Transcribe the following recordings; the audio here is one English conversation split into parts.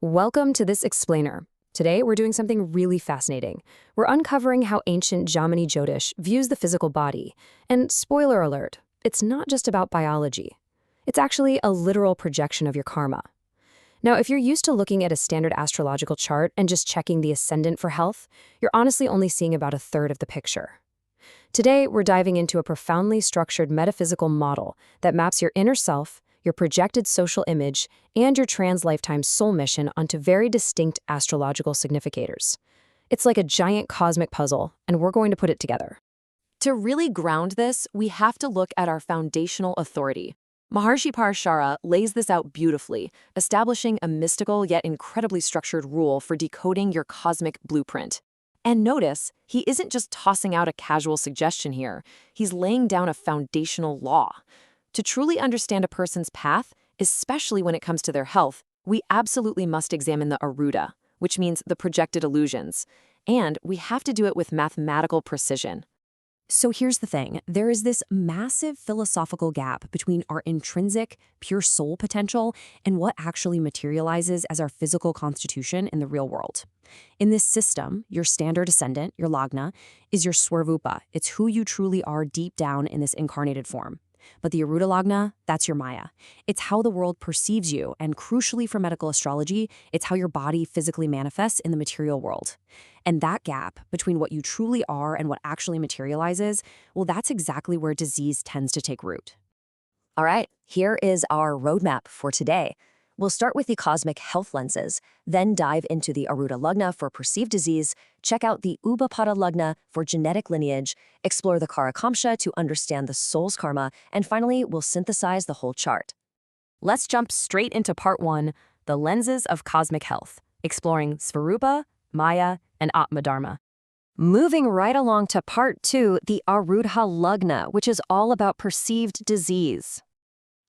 Welcome to this explainer. Today, we're doing something really fascinating. We're uncovering how ancient Jamini Jyotish views the physical body. And spoiler alert, it's not just about biology. It's actually a literal projection of your karma. Now, if you're used to looking at a standard astrological chart and just checking the ascendant for health, you're honestly only seeing about a third of the picture. Today, we're diving into a profoundly structured metaphysical model that maps your inner self, your projected social image, and your trans-lifetime soul mission onto very distinct astrological significators. It's like a giant cosmic puzzle, and we're going to put it together. To really ground this, we have to look at our foundational authority. Maharshi Parashara lays this out beautifully, establishing a mystical yet incredibly structured rule for decoding your cosmic blueprint. And notice, he isn't just tossing out a casual suggestion here, he's laying down a foundational law. To truly understand a person's path, especially when it comes to their health, we absolutely must examine the Aruda, which means the projected illusions. And we have to do it with mathematical precision. So here's the thing. There is this massive philosophical gap between our intrinsic, pure soul potential and what actually materializes as our physical constitution in the real world. In this system, your standard ascendant, your Lagna, is your Swarvupa. It's who you truly are deep down in this incarnated form. But the Hora Lagna, that's your Maya. It's how the world perceives you, and crucially for medical astrology, it's how your body physically manifests in the material world. And that gap between what you truly are and what actually materializes, well, that's exactly where disease tends to take root. All right, here is our roadmap for today. We'll start with the cosmic health lenses, then dive into the Hora Lagna for perceived disease, check out the Upapada Lagna for genetic lineage, explore the Karakamsha to understand the soul's karma, and finally, we'll synthesize the whole chart. Let's jump straight into part 1, the lenses of cosmic health, exploring Svarupa, Maya, and Atma Dharma. Moving right along to part 2, the Arudha Lagna, which is all about perceived disease.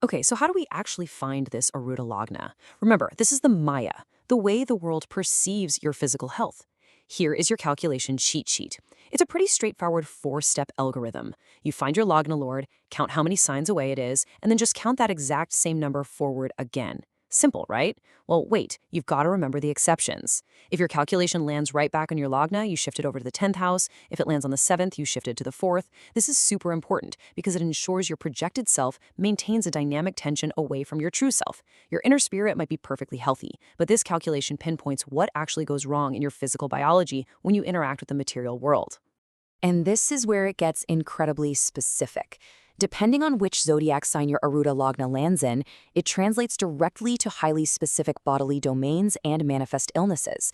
Okay, so how do we actually find this Hora Lagna? Remember, this is the Maya, the way the world perceives your physical health. Here is your calculation cheat sheet. It's a pretty straightforward 4-step algorithm. You find your Lagna Lord, count how many signs away it is, and then just count that exact same number forward again. Simple, right? Well, wait, you've got to remember the exceptions. If your calculation lands right back on your Lagna, you shift it over to the 10th house. If it lands on the 7th, you shift it to the 4th. This is super important because it ensures your projected self maintains a dynamic tension away from your true self. Your inner spirit might be perfectly healthy, but this calculation pinpoints what actually goes wrong in your physical biology when you interact with the material world. And this is where it gets incredibly specific. Depending on which zodiac sign your Hora Lagna lands in, it translates directly to highly specific bodily domains and manifest illnesses.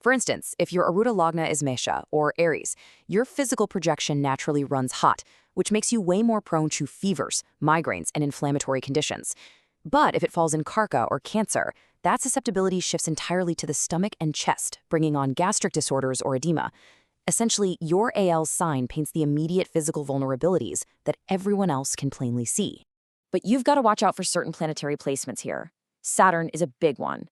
For instance, if your Hora Lagna is Mesha or Aries, your physical projection naturally runs hot, which makes you way more prone to fevers, migraines, and inflammatory conditions. But if it falls in Karka or Cancer, that susceptibility shifts entirely to the stomach and chest, bringing on gastric disorders or edema. Essentially, your AL sign paints the immediate physical vulnerabilities that everyone else can plainly see. But you've got to watch out for certain planetary placements here. Saturn is a big one.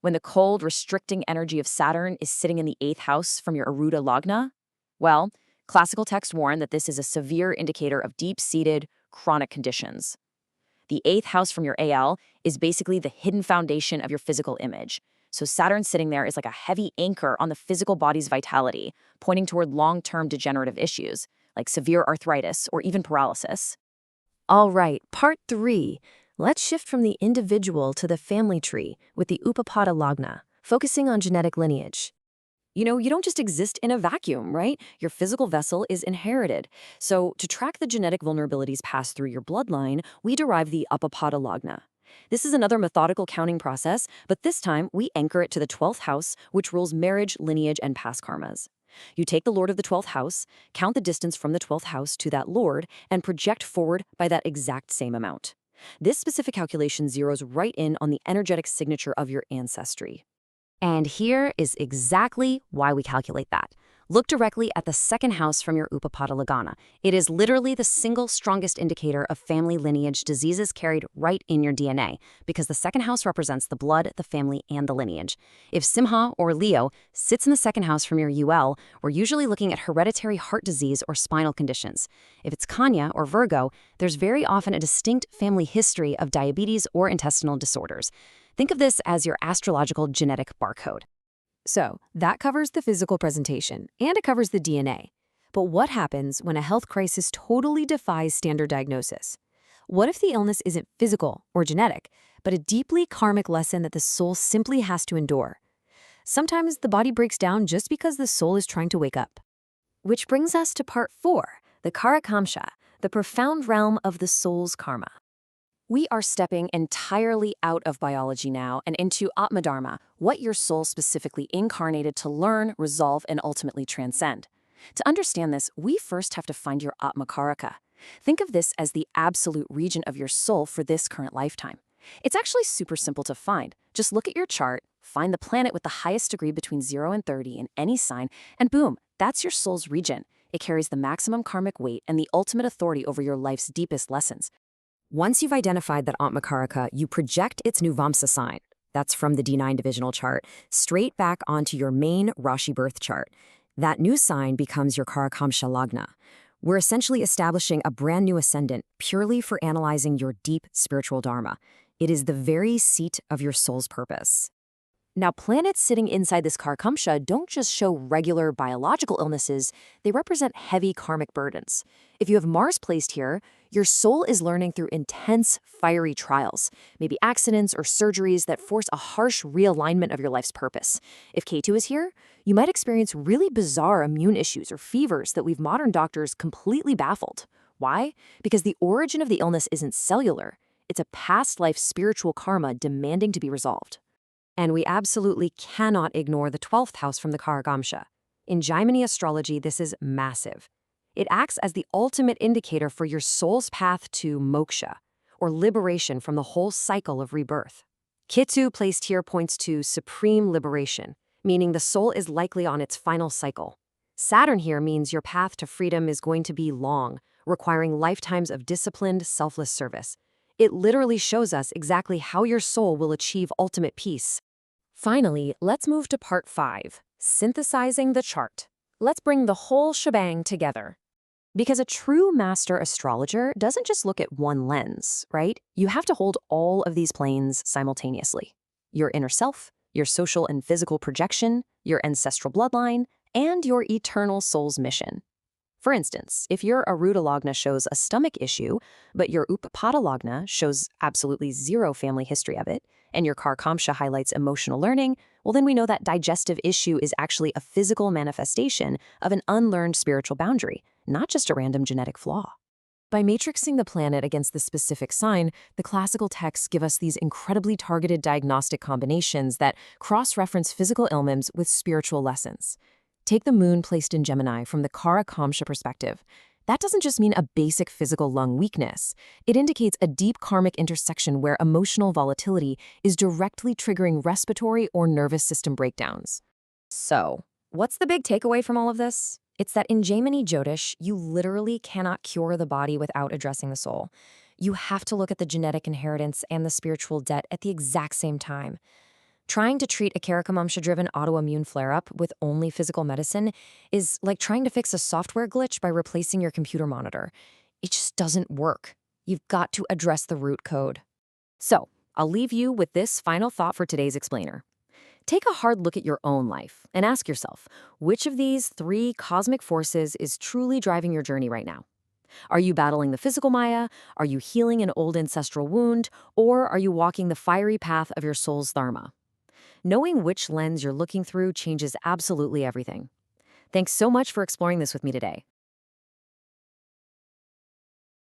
When the cold, restricting energy of Saturn is sitting in the 8th house from your Hora Lagna, well, classical texts warn that this is a severe indicator of deep-seated, chronic conditions. The 8th house from your AL is basically the hidden foundation of your physical image. So Saturn sitting there is like a heavy anchor on the physical body's vitality, pointing toward long-term degenerative issues, like severe arthritis or even paralysis. All right, part 3. Let's shift from the individual to the family tree with the Upapada Lagna, focusing on genetic lineage. You know, you don't just exist in a vacuum, right? Your physical vessel is inherited. So to track the genetic vulnerabilities passed through your bloodline, we derive the Upapada Lagna. This is another methodical counting process, but this time we anchor it to the 12th house, which rules marriage, lineage, and past karmas. You take the lord of the 12th house, count the distance from the 12th house to that lord, and project forward by that exact same amount. This specific calculation zeroes right in on the energetic signature of your ancestry. And here is exactly why we calculate that. Look directly at the 2nd house from your Upapada Lagna. It is literally the single strongest indicator of family lineage diseases carried right in your DNA, because the 2nd house represents the blood, the family, and the lineage. If Simha or Leo sits in the 2nd house from your UL, we're usually looking at hereditary heart disease or spinal conditions. If it's Kanya or Virgo, there's very often a distinct family history of diabetes or intestinal disorders. Think of this as your astrological genetic barcode. So, that covers the physical presentation, and it covers the DNA. But what happens when a health crisis totally defies standard diagnosis? What if the illness isn't physical or genetic, but a deeply karmic lesson that the soul simply has to endure? Sometimes the body breaks down just because the soul is trying to wake up. Which brings us to part 4, the Karakamsha, the profound realm of the soul's karma. We are stepping entirely out of biology now and into Atmadharma, what your soul specifically incarnated to learn, resolve, and ultimately transcend. To understand this, we first have to find your Atmakaraka. Think of this as the absolute region of your soul for this current lifetime. It's actually super simple to find. Just look at your chart, find the planet with the highest degree between 0 and 30 in any sign, and boom, that's your soul's region. It carries the maximum karmic weight and the ultimate authority over your life's deepest lessons. Once you've identified that Atmakaraka, you project its Nuvamsa sign, that's from the D9 divisional chart, straight back onto your main Rashi birth chart. That new sign becomes your Karakamsha Lagna. We're essentially establishing a brand new ascendant purely for analyzing your deep spiritual dharma. It is the very seat of your soul's purpose. Now, planets sitting inside this Karakamsha don't just show regular biological illnesses, they represent heavy karmic burdens. If you have Mars placed here, your soul is learning through intense, fiery trials, maybe accidents or surgeries that force a harsh realignment of your life's purpose. If K2 is here, you might experience really bizarre immune issues or fevers that leave modern doctors completely baffled. Why? Because the origin of the illness isn't cellular. It's a past life spiritual karma demanding to be resolved. And we absolutely cannot ignore the 12th house from the Karakamsha. In Jamini Astrology, this is massive. It acts as the ultimate indicator for your soul's path to moksha, or liberation from the whole cycle of rebirth. Ketu placed here points to supreme liberation, meaning the soul is likely on its final cycle. Saturn here means your path to freedom is going to be long, requiring lifetimes of disciplined, selfless service. It literally shows us exactly how your soul will achieve ultimate peace. Finally, let's move to part 5, synthesizing the chart. Let's bring the whole shebang together. Because a true master astrologer doesn't just look at one lens, right? You have to hold all of these planes simultaneously. Your inner self, your social and physical projection, your ancestral bloodline, and your eternal soul's mission. For instance, if your Hora Lagna shows a stomach issue, but your Upapada Lagna shows absolutely zero family history of it, and your Karakamsha highlights emotional learning, well then we know that digestive issue is actually a physical manifestation of an unlearned spiritual boundary, not just a random genetic flaw. By matrixing the planet against the specific sign, the classical texts give us these incredibly targeted diagnostic combinations that cross-reference physical ailments with spiritual lessons. Take the moon placed in Gemini from the Karakamsha perspective. That doesn't just mean a basic physical lung weakness. It indicates a deep karmic intersection where emotional volatility is directly triggering respiratory or nervous system breakdowns. So, what's the big takeaway from all of this? It's that in Jamini Jyotish, you literally cannot cure the body without addressing the soul. You have to look at the genetic inheritance and the spiritual debt at the exact same time. Trying to treat a Karakamsha-driven autoimmune flare-up with only physical medicine is like trying to fix a software glitch by replacing your computer monitor. It just doesn't work. You've got to address the root code. So, I'll leave you with this final thought for today's explainer. Take a hard look at your own life and ask yourself, which of these 3 cosmic forces is truly driving your journey right now? Are you battling the physical Maya? Are you healing an old ancestral wound? Or are you walking the fiery path of your soul's dharma? Knowing which lens you're looking through changes absolutely everything. Thanks so much for exploring this with me today.